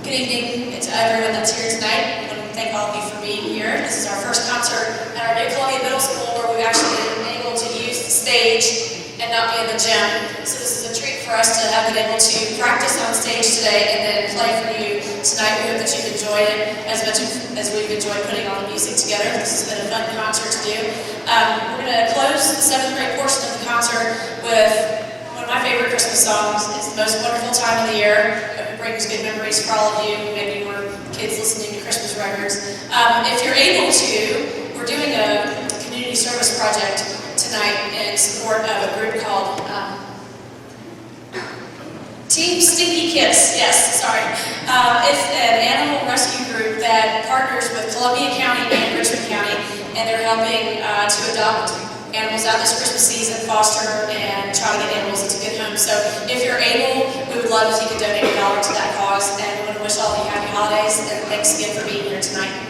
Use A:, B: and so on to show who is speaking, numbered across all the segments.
A: Good evening to everyone that's here tonight. I want to thank all of you for being here. This is our first concert at our new Columbia Middle School where we've actually been able to use the stage and not be in the gym. So this is a treat for us to have been able to practice on stage today and then play for you tonight. We hope that you've enjoyed it as much as we've enjoyed putting all the music together. This has been a fun concert to do. We're going to close the 7th grade portion of the concert with one of my favorite Christmas songs. It's the most wonderful time of the year. It brings good memories for all of you. Maybe you were kids listening to Christmas records. If you're able to, we're doing a community service project tonight in support of a group called Team Stinky Kiss. Yes, sorry. It's an animal rescue group that partners with Columbia County and Richmond County, and they're helping to adopt animals out this Christmas season, foster, and try to get animals into good homes. So if you're able, we would love if you could donate $1 to that cause, and we want to wish all of you happy holidays, and thanks again for being here tonight.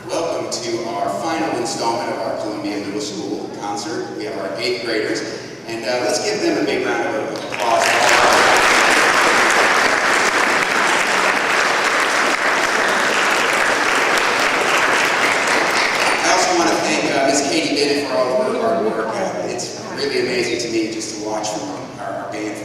B: Welcome to our final installment of our Columbia Middle School concert. We have our 8th graders, and let's give them a big round of applause.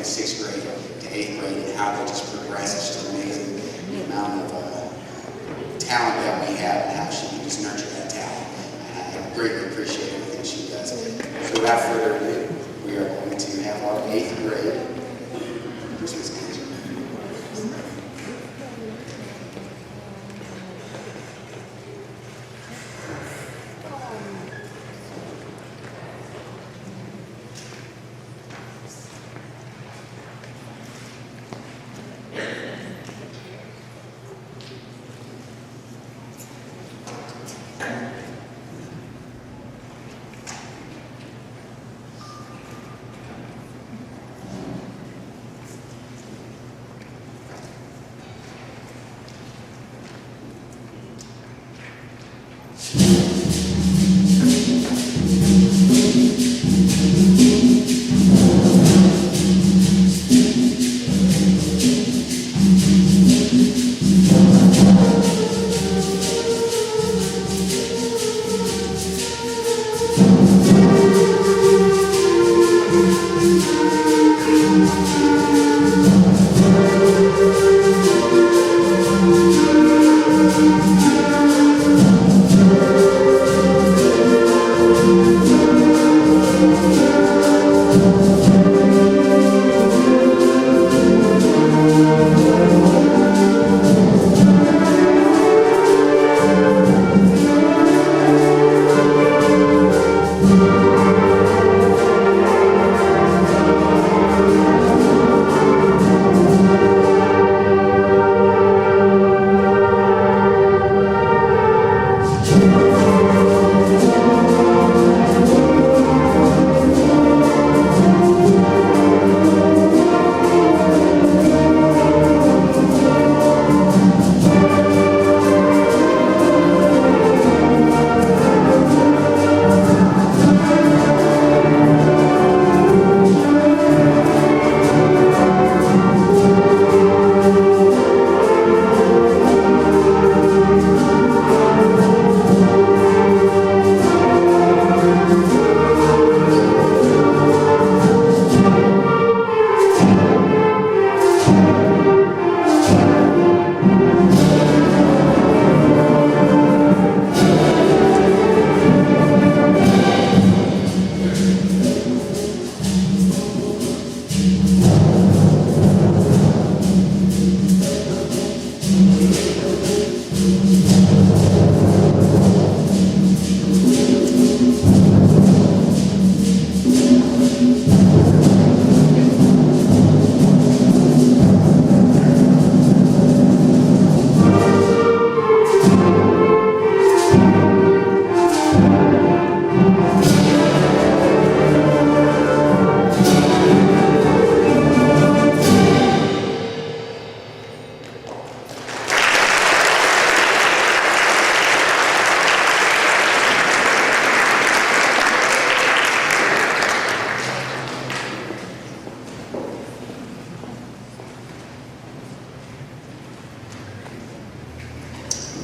B: 6th grade to 8th grade and how they just progress. It's just amazing the amount of talent that we have and how she can just nurture that talent. And I greatly appreciate everything she does. So without further ado, we are going to have our 8th grade Christmas concert.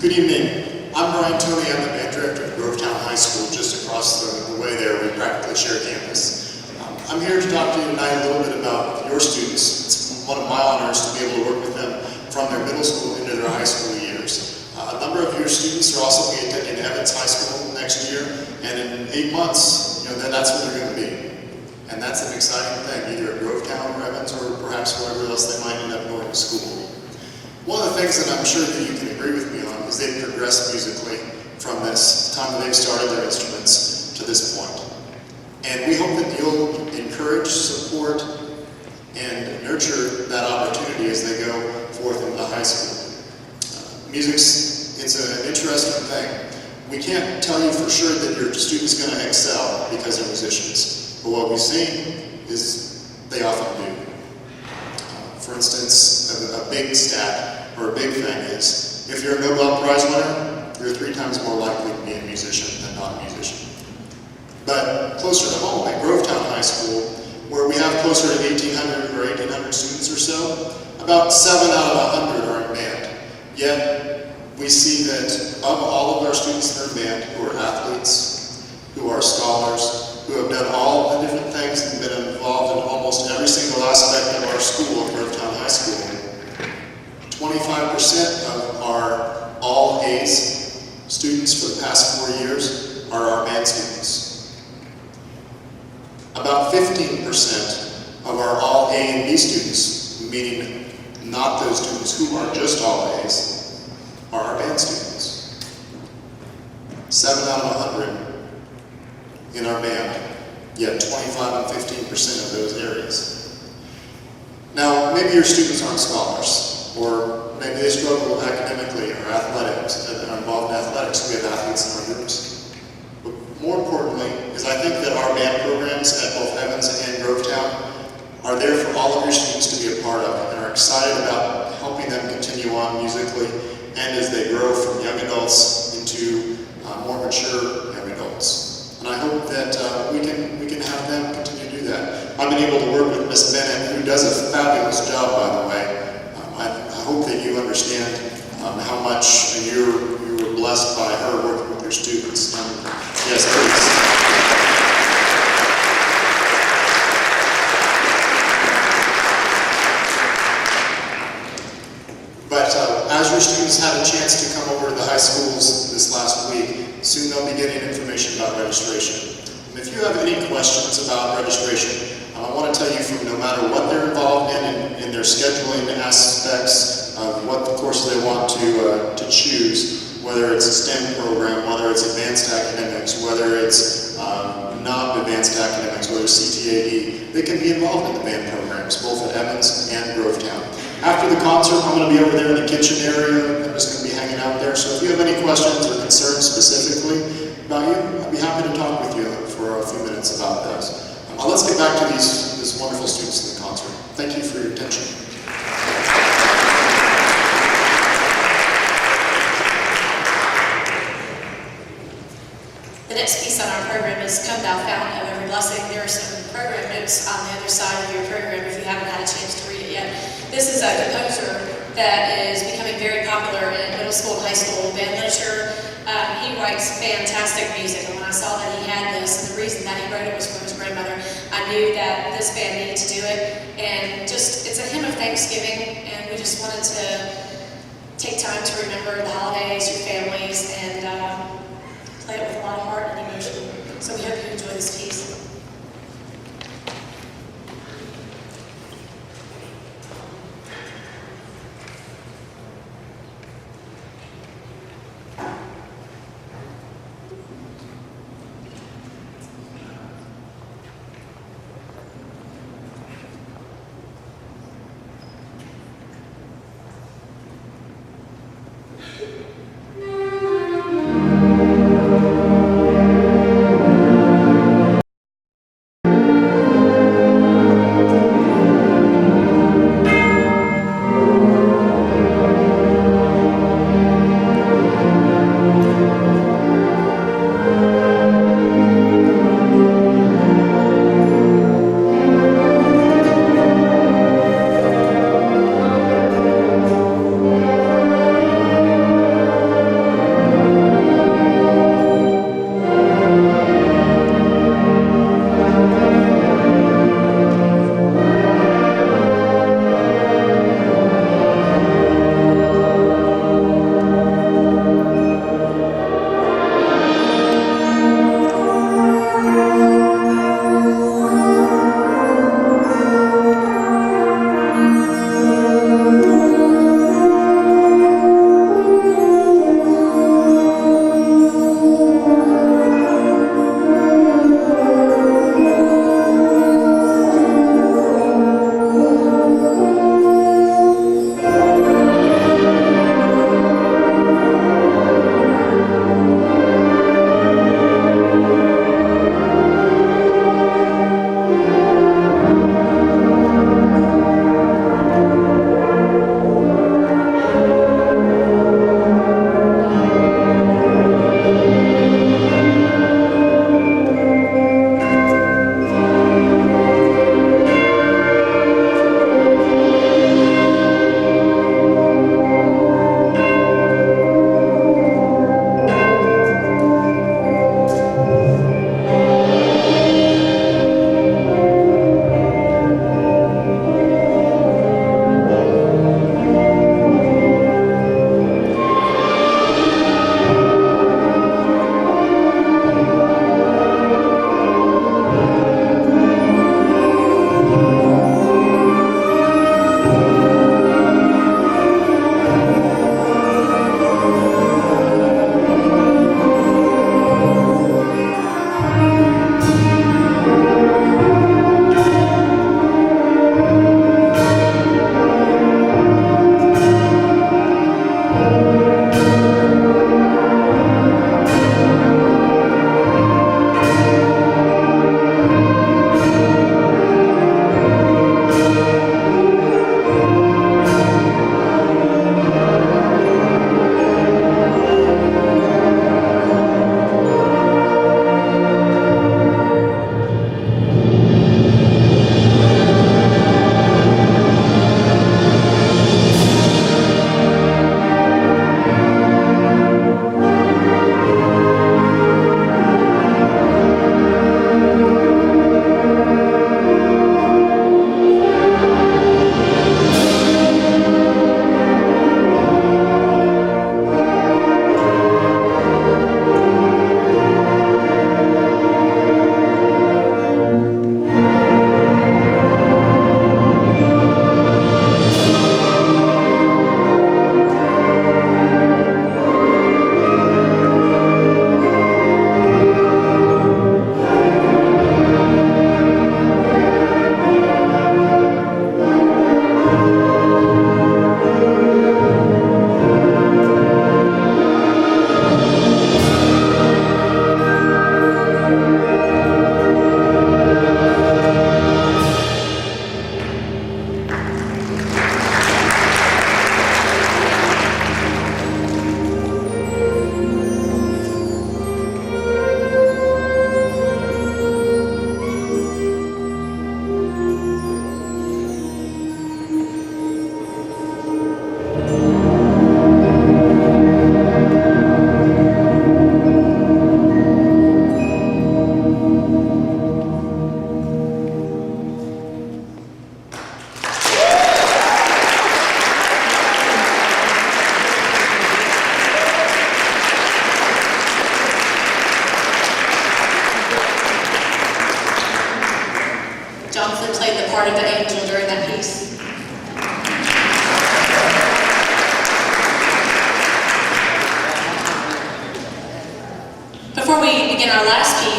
C: Good evening. I'm Brian Tony. I'm the band director of Grovetown High School, just across the way there. We practically share campus. I'm here to talk to you tonight a little bit about your students. It's one of my honors to be able to work with them from their middle school into their high school years. A number of your students are also be attending Evans High School next year, and in 8 months, then that's where they're going to be. And that's an exciting thing, either at Grovetown or Evans or perhaps wherever else they might end up going to school. One of the things that I'm sure that you can agree with me on is they've progressed musically from this time that they've started their instruments to this point. And we hope that you'll encourage, support, and nurture that opportunity as they go forth into the high school. It's an interesting thing. We can't tell you for sure that your student's going to excel because they're musicians, but what we've seen is they often do. For instance, a big stat or a big thing is if you're a Nobel Prize winner, you're 3 times more likely to be a musician than not a musician. But closer to home, at Grovetown High School, where we have closer to 1,800 or 1,800 students or so, about 7 out of 100 are in band. Yet, we see that of all of our students in our band who are athletes, who are scholars, who have done all the different things and been involved in almost every single aspect of our school at Grovetown High School. 25% of our all A's students for the past 4 years are our band students. About 15% of our all A and B students, meaning not those students who are just all A's, are our band students. 7 out of 100 in our band, yet 25 and 15% of those areas. Now, maybe your students aren't scholars, or maybe they struggle academically or athletics, are involved in athletics. We have athletes in our groups. But more importantly, is I think that our band programs at both Evans and Grovetown are there for all of your students to be a part of, and are excited about helping them continue on musically, and as they grow from young adults into more mature young adults. And I hope that we can have them continue to do that. I've been able to work with Miss Bennett, who does a fabulous job, by the way. I hope that you understand how much you were blessed by her working with your students. Yes, please. But as your students had a chance to come over to the high schools this last week, soon they'll be getting information about registration. And if you have any questions about registration, I want to tell you from no matter what they're involved in their scheduling aspects of what the courses they want to choose, whether it's a STEM program, whether it's advanced academics, whether it's not advanced academics, whether it's CTAD, they can be involved in the band programs, both at Evans and Grovetown. After the concert, I'm going to be over there in the kitchen area. I'm just going to be hanging out there. So if you have any questions or concerns specifically about you, I'd be happy to talk with you for a few minutes about those. Let's get back to these wonderful students in the concert. Thank you for your attention.
A: The next piece on our program is Come Thou Fount of Every Blessing. There are some program notes on the other side of your program if you haven't had a chance to read it yet. This is a composer that is becoming very popular in middle school and high school band literature. He writes fantastic music, and when I saw that he had this, and the reason that he wrote it was for his grandmother, I knew that this band needed to do it. And just, it's a hymn of thanksgiving, and we just wanted to take time to remember the holidays, your families, and play it with a lot of heart and emotion. So we hope you enjoy this piece.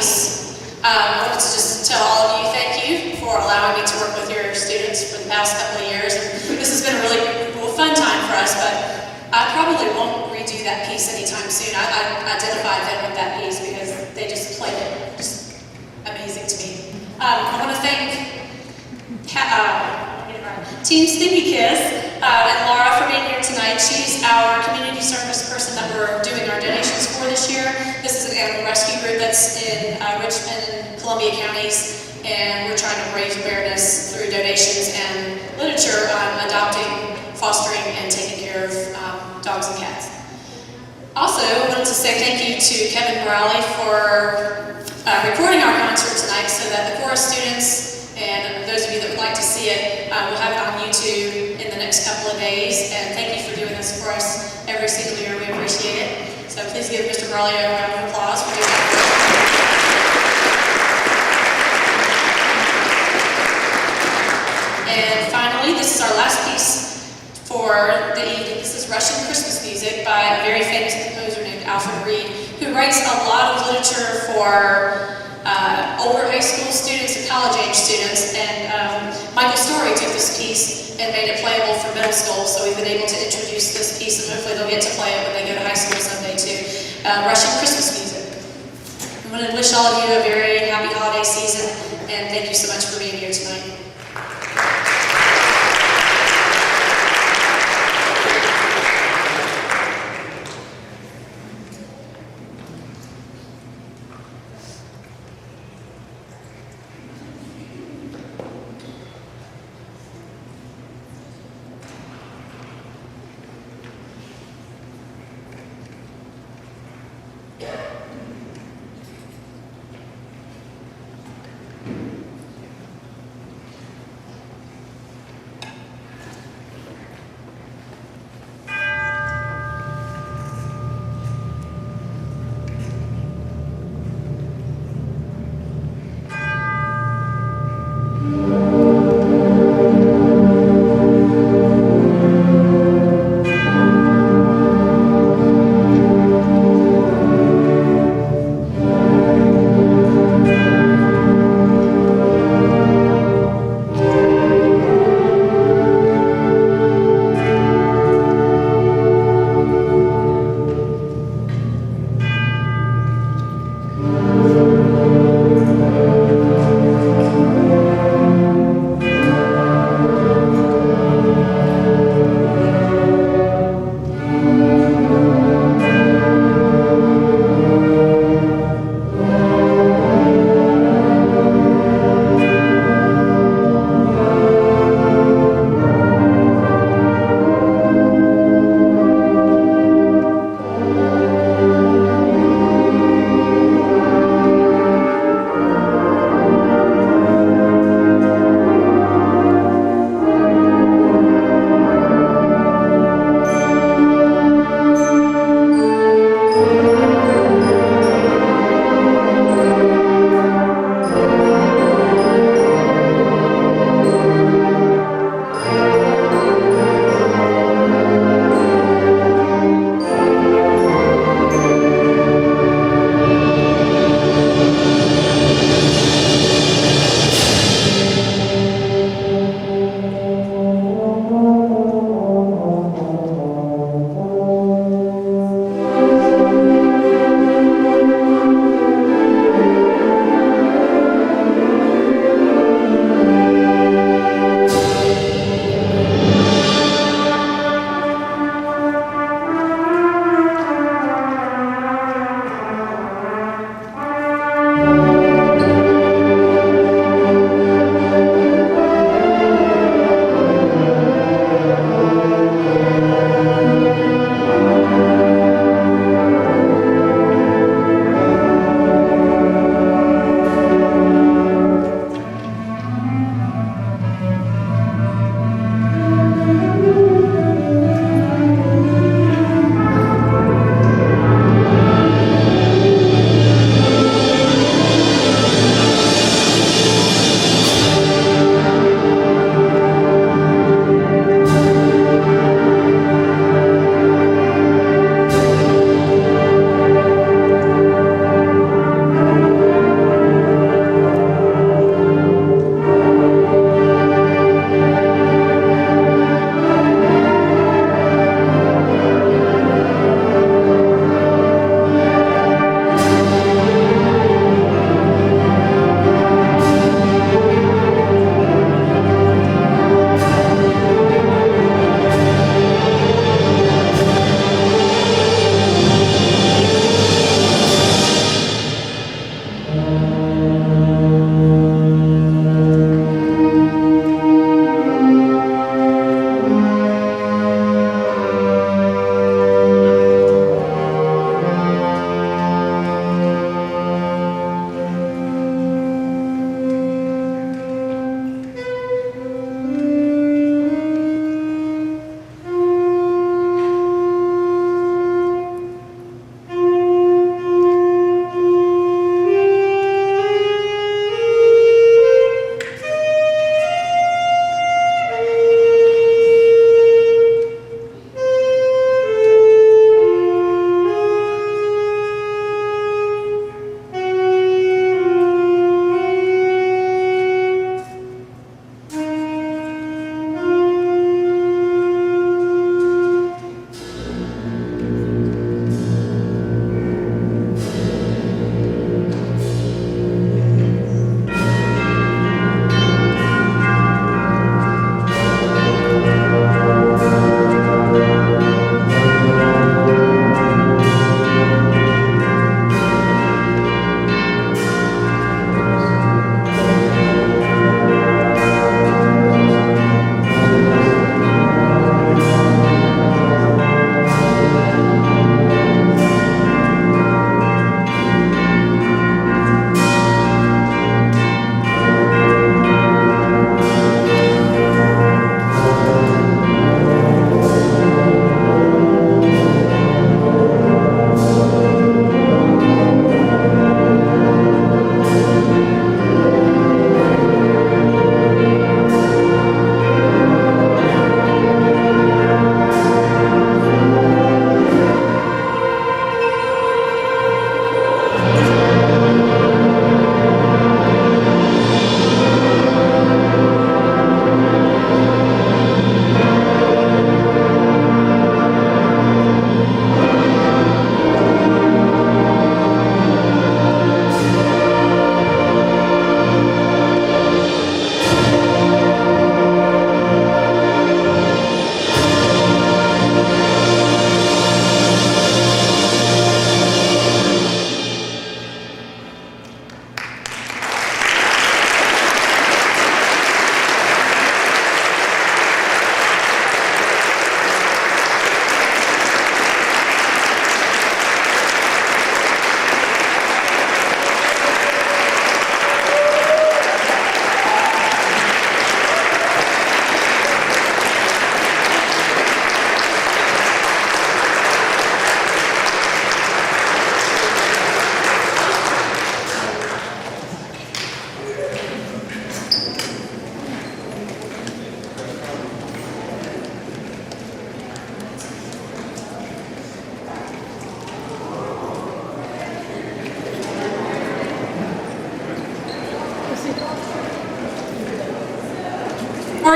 A: piece, I wanted to just tell all of you thank you for allowing me to work with your students for the past couple of years. And this has been a really fun time for us, but I probably won't redo that piece anytime soon. I identified them with that piece because they just played it just amazing to me. I want to thank Team Stinky Kiss and Laura for being here tonight. She's our community service person that we're doing our donations for this year. This is an animal rescue group that's in Richmond and Columbia counties, and we're trying to raise awareness through donations and literature on adopting, fostering, and taking care of dogs and cats. Also, I wanted to say thank you to Kevin Morale for recording our concert tonight so that the chorus students and those of you that would like to see it, we'll have it on YouTube in the next couple of days. And thank you for doing this for us every single year. We appreciate it. So please give Mr. Burley a round of applause for doing that. And finally, this is our last piece for the evening. This is Russian Christmas music by a very famous composer named Alfred Reed, who writes a lot of literature for older high school students and college age students, and Michael Story took this piece and made it playable for middle school, so we've been able to introduce this piece, and hopefully they'll get to play it when they go to high school someday too. Russian Christmas music. I want to wish all of you a very happy holiday season, and thank you so much for being here tonight.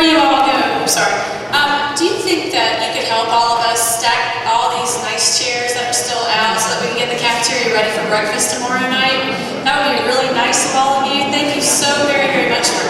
A: you all go, I'm sorry. Do you think that you could help all of us stack all these nice chairs that are still out so that we can get the cafeteria ready for breakfast tomorrow night? That would be really nice of all of you. Thank you so very, very much for